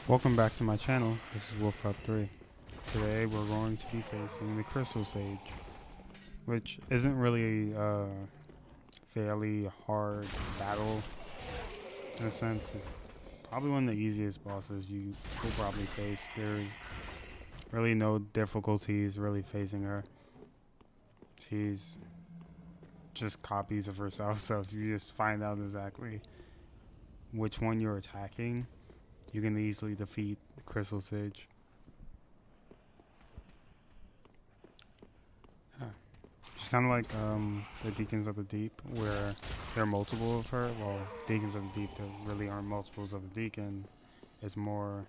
Welcome back to my channel. This is Wolfcub 3. Today we're going to be facing the Crystal Sage, which isn't really a fairly hard battle in a sense. It's probably one of the easiest bosses you will probably face. There's really no difficulties really facing her. She's just copies of herself, so if you just find out exactly which one you're attacking, you can easily defeat Crystal Sage. Just kind of like the Deacons of the Deep, where there are multiple of her. Well, Deacons of the Deep, there really aren't multiples of the Deacon. It's more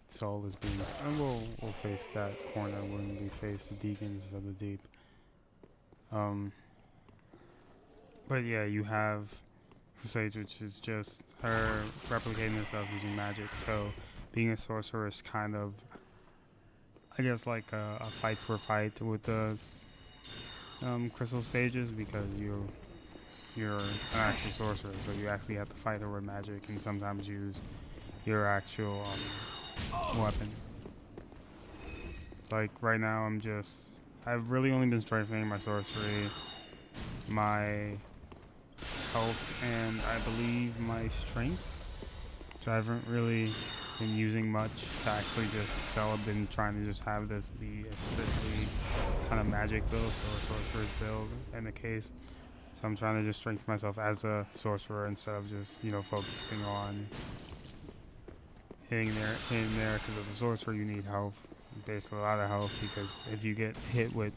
Soul is being. And we'll face that corner when we face the Deacons of the Deep. But yeah, you have Sage, which is just her replicating herself using magic. So being a sorcerer is kind of, I guess, like a fight for fight with the Crystal Sages, because you're an actual sorcerer, so you actually have to fight her with magic and sometimes use your actual weapon. Like right now, I've really only been strengthening my sorcery, my health, and I believe my strength. So I haven't really been using much to actually just excel. I've been trying to just have this be a strictly kind of magic build, so a sorcerer's build in the case. So I'm trying to just strengthen myself as a sorcerer instead of just, focusing on hitting there, because as a sorcerer you need health, basically a lot of health, because if you get hit with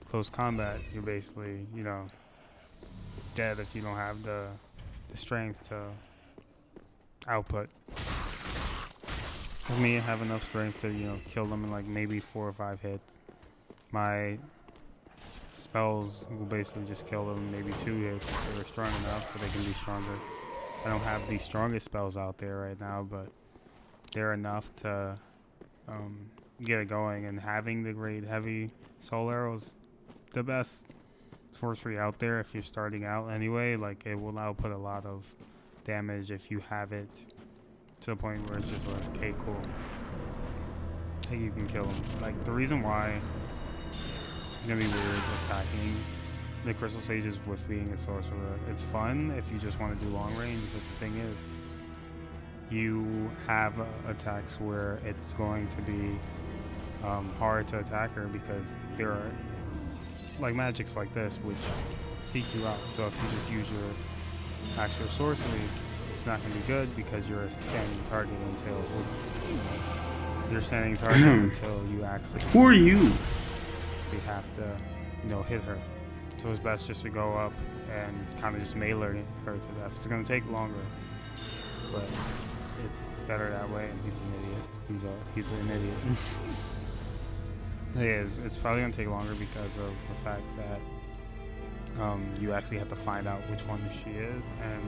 close combat, you're basically, dead if you don't have the strength to output. For me, I have enough strength to, kill them in like maybe 4 or 5 hits. My spells will basically just kill them in maybe 2 hits if they're strong enough, but they can be stronger. I don't have the strongest spells out there right now, but they're enough to get it going. And having the great heavy soul arrows, the best sorcery out there if you're starting out anyway. Like, it will output a lot of damage if you have it to the point where it's just like, okay, cool, like you can kill them. Like, the reason why it's gonna be weird attacking the Crystal Sages with being a sorcerer, it's fun if you just want to do long range, but the thing is, you have attacks where it's going to be hard to attack her, because there are like magics like this which seek you out. So if you just use your actual sorcery, it's not going to be good, because you're a standing target until you actually. Who are you? You have to, hit her. So it's best just to go up and kind of just melee her to death. It's going to take longer, but it's better that way. And he's an idiot. He's an idiot. It is. It's probably going to take longer because of the fact that you actually have to find out which one she is, and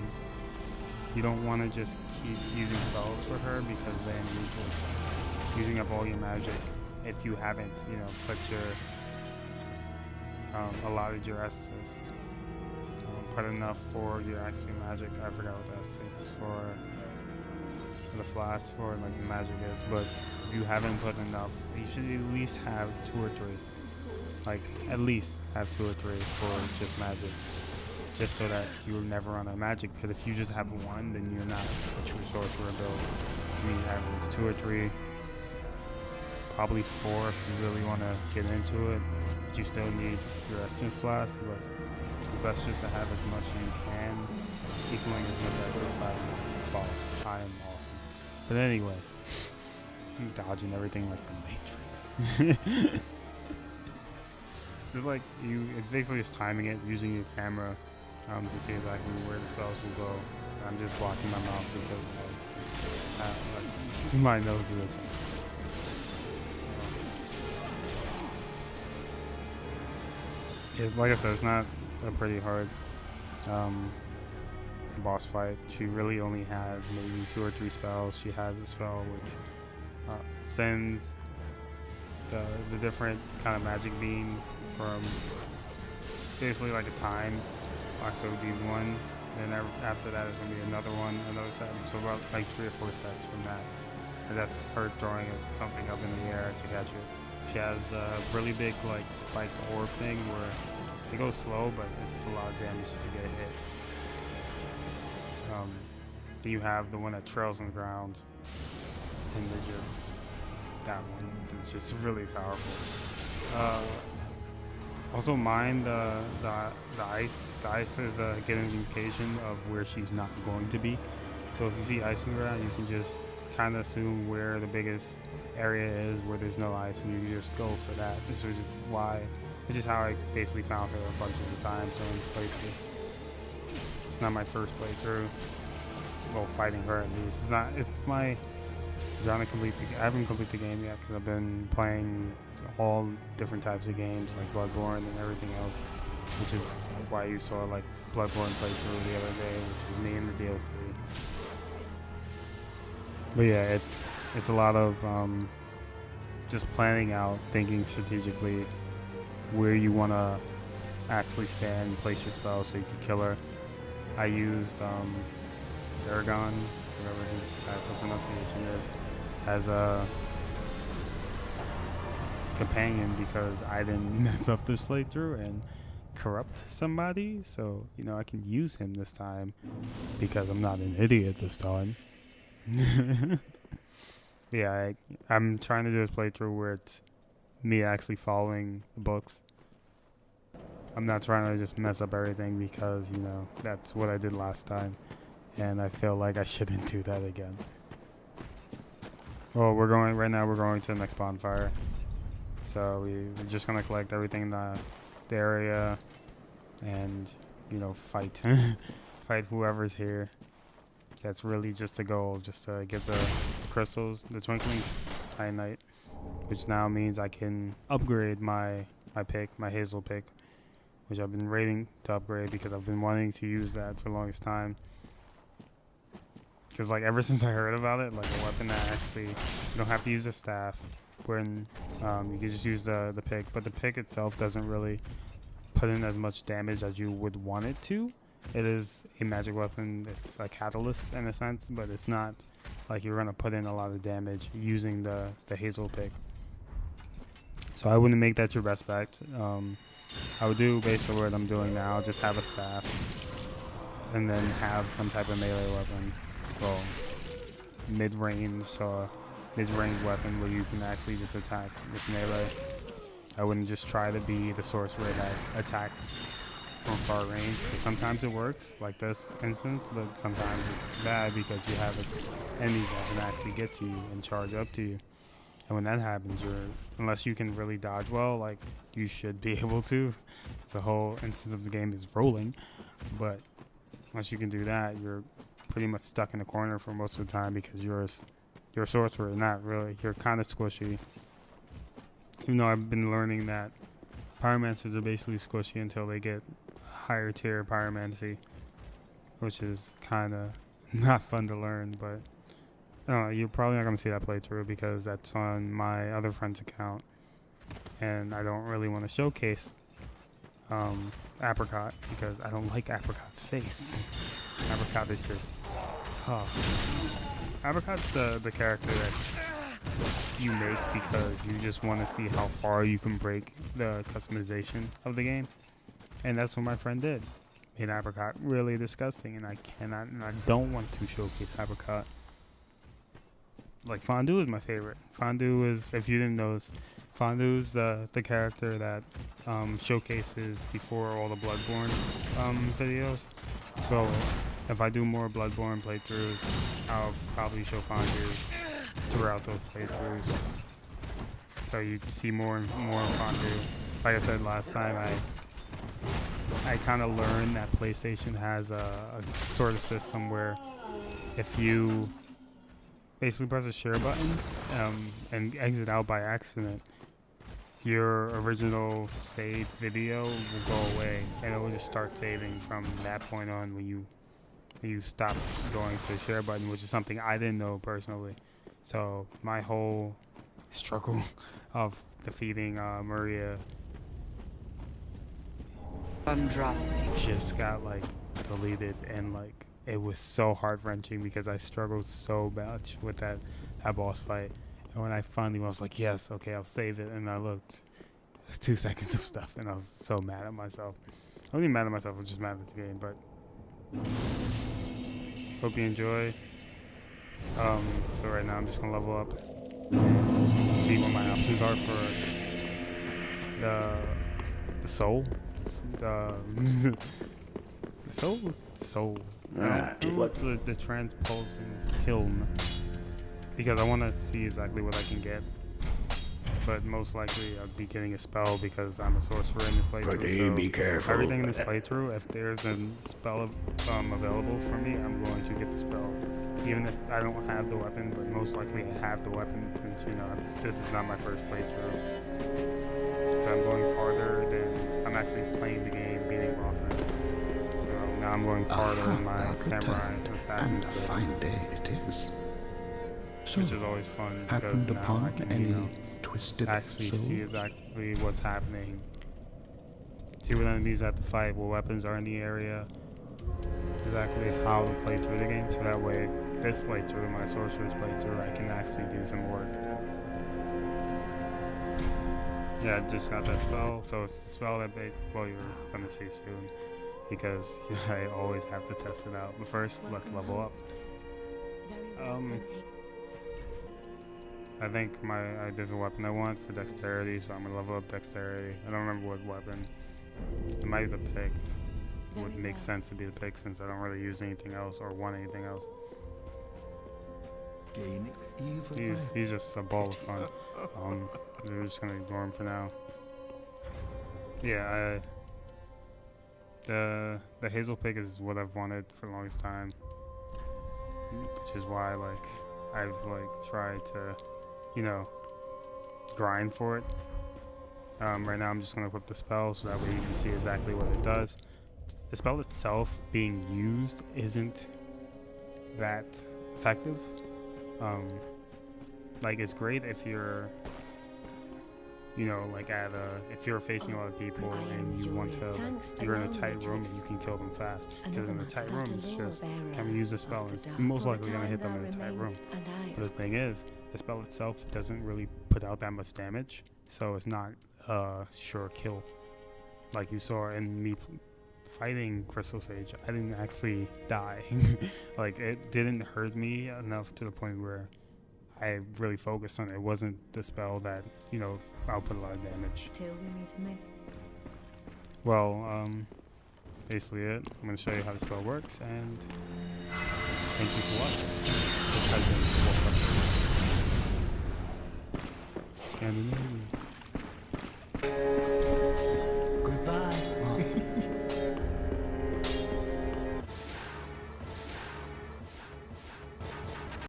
you don't want to just keep using spells for her, because then you're just using up all your magic if you haven't, put your allotted your essences. Put enough for your actual magic. I forgot what the essence for the flask for like the magic is, but if you haven't put enough, you should at least have 2 or 3. Like, at least have 2 or 3 for just magic, just so that you will never run out of magic. Because if you just have 1, then you're not a true sorcerer build. You need to have at least 2 or 3, probably 4 if you really want to get into it. But you still need your essence flask. But it's best just to have as much as you can, equaling as much as a fight boss. I am awesome. But anyway, I'm dodging everything like the Matrix. It's like it's basically just timing it, using your camera to see exactly where the spells will go. I'm just blocking my mouth because my nose is itching. Like I said, it's not a pretty hard boss fight. She really only has maybe 2 or 3 spells. She has a spell which sends the different kind of magic beams from basically like a time. So it would be 1, and then after that it's going to be another one, another set. So about like 3 or 4 sets from that. And that's her throwing something up in the air to catch it. She has the really big like spiked orb thing where it goes slow, but it's a lot of damage if you get hit. Then you have the one that trails on the ground, and that one is just really powerful. Also mind the ice. The ice is get an indication of where she's not going to be. So if you see ice on the ground, you can just kind of assume where the biggest area is where there's no ice, and you can just go for that. This is just how I basically found her a bunch of the times during this playthrough. It's not my first playthrough. Well, fighting her at least. It's my trying to complete I haven't completed the game yet because I've been playing all different types of games like Bloodborne and everything else, which is why you saw like Bloodborne playthrough the other day, which was me in the DLC. But yeah, it's a lot of just planning out, thinking strategically where you want to actually stand, place your spell so you can kill her. I used Aragon, whatever his actual pronunciation is, as a companion because I didn't mess up this playthrough and corrupt somebody, so I can use him this time because I'm not an idiot this time. Yeah, I'm trying to do this playthrough where it's me actually following the books. I'm not trying to just mess up everything because that's what I did last time, and I feel like I shouldn't do that again. Well, we're going to the next bonfire, so we're just gonna collect everything in the area and fight fight whoever's here. That's really just a goal, just to get the crystals, the twinkling titanite, which now means I can upgrade my pick, my hazel pick, which I've been waiting to upgrade because I've been wanting to use that for the longest time. Because ever since I heard about it, a weapon that actually you don't have to use the staff, when you can just use the pick, but the pick itself doesn't really put in as much damage as you would want it to. It is a magic weapon. It's a catalyst in a sense, but it's not like you're gonna put in a lot of damage using the hazel pick. So I wouldn't make that your best bet. I would do basically what I'm doing now, just have a staff and then have some type of melee weapon. Well, mid-range weapon where you can actually just attack with melee. I wouldn't just try to be the sorcerer that attacks from far range, because sometimes it works, like this instance, but sometimes it's bad because you have enemies that can actually get to you and charge up to you. And when that happens, unless you can really dodge well, you should be able to. It's a whole instance of the game is rolling, but once you can do that, you're pretty much stuck in a corner for most of the time because you're a sorcerer, not really. You're kind of squishy. Even though I've been learning that pyromancers are basically squishy until they get higher tier pyromancy, which is kind of not fun to learn, but you're probably not going to see that playthrough because that's on my other friend's account, and I don't really want to showcase Apricot because I don't like Apricot's face. Apricot is just Apricot's the character that you make because you just want to see how far you can break the customization of the game, and that's what my friend did. Made Apricot really disgusting, and I don't want to showcase Apricot. Fondue is my favorite. Fondue is, if you didn't notice, Fondue's the character that showcases before all the Bloodborne videos. So if I do more Bloodborne playthroughs, I'll probably show Fondue throughout those playthroughs. So you see more and more Fondue. Like I said last time, I kind of learned that PlayStation has a sort of system where if you basically press the share button and exit out by accident, your original saved video will go away and it will just start saving from that point on when you stop going to the share button, which is something I didn't know personally. So my whole struggle of defeating Maria just got deleted, and it was so heart-wrenching because I struggled so much with that that boss fight. And when I finally was like, yes, okay, I'll save it, and I looked, it was 2 seconds of stuff, and I was so mad at myself. I wasn't even mad at myself, I was just mad at the game, but hope you enjoy. So right now I'm just gonna level up and see what my options are for the soul. The soul. The transposing kiln. Because I want to see exactly what I can get. But most likely I'll be getting a spell because I'm a sorcerer in this playthrough. So be careful. everything in this playthrough, if there's a spell available for me, I'm going to get the spell. Even if I don't have the weapon, but most likely I have the weapon since, you know, this is not my first playthrough. So I'm going farther than I'm actually playing the game, beating bosses. So now I'm going farther in my samurai assassin's and a fine day it is. So, which is always fun because now I can, you know, actually souls? see exactly what's happening. See what enemies I have to fight, what weapons are in the area, exactly how to play through the game, so that way this playthrough, my sorcerer's playthrough, I can actually do some work. Yeah, I just got that spell, so it's a spell that well, you're gonna see soon, because I always have to test it out. But first, let's level up. I think there's a weapon I want for dexterity, so I'm gonna level up dexterity. I don't remember what weapon. It might be the pick. It would make sense to be the pick since I don't really use anything else or want anything else. He's just a ball of fun. We're just gonna ignore him for now. Yeah, the hazel pick is what I've wanted for the longest time, which is why I've tried to, you know, grind for it. Right now I'm just gonna equip the spell so that way you can see exactly what it does. The spell itself being used isn't that effective. It's great if you're, you know, if you're facing a lot of people and you want to, you're in a tight room and you can kill them fast. Because in a tight room, it's just, can we use the spell? And it's most likely going to hit them in a tight room. But the thing is, the spell itself doesn't really put out that much damage, so it's not a sure kill. Like you saw in me fighting Crystal Sage, I didn't actually die. It didn't hurt me enough to the point where I really focused on it. It wasn't the spell that, you know, output a lot of damage. Well, basically it. I'm going to show you how the spell works, and thank you for watching. This has been Wolfcub. Scandinavia.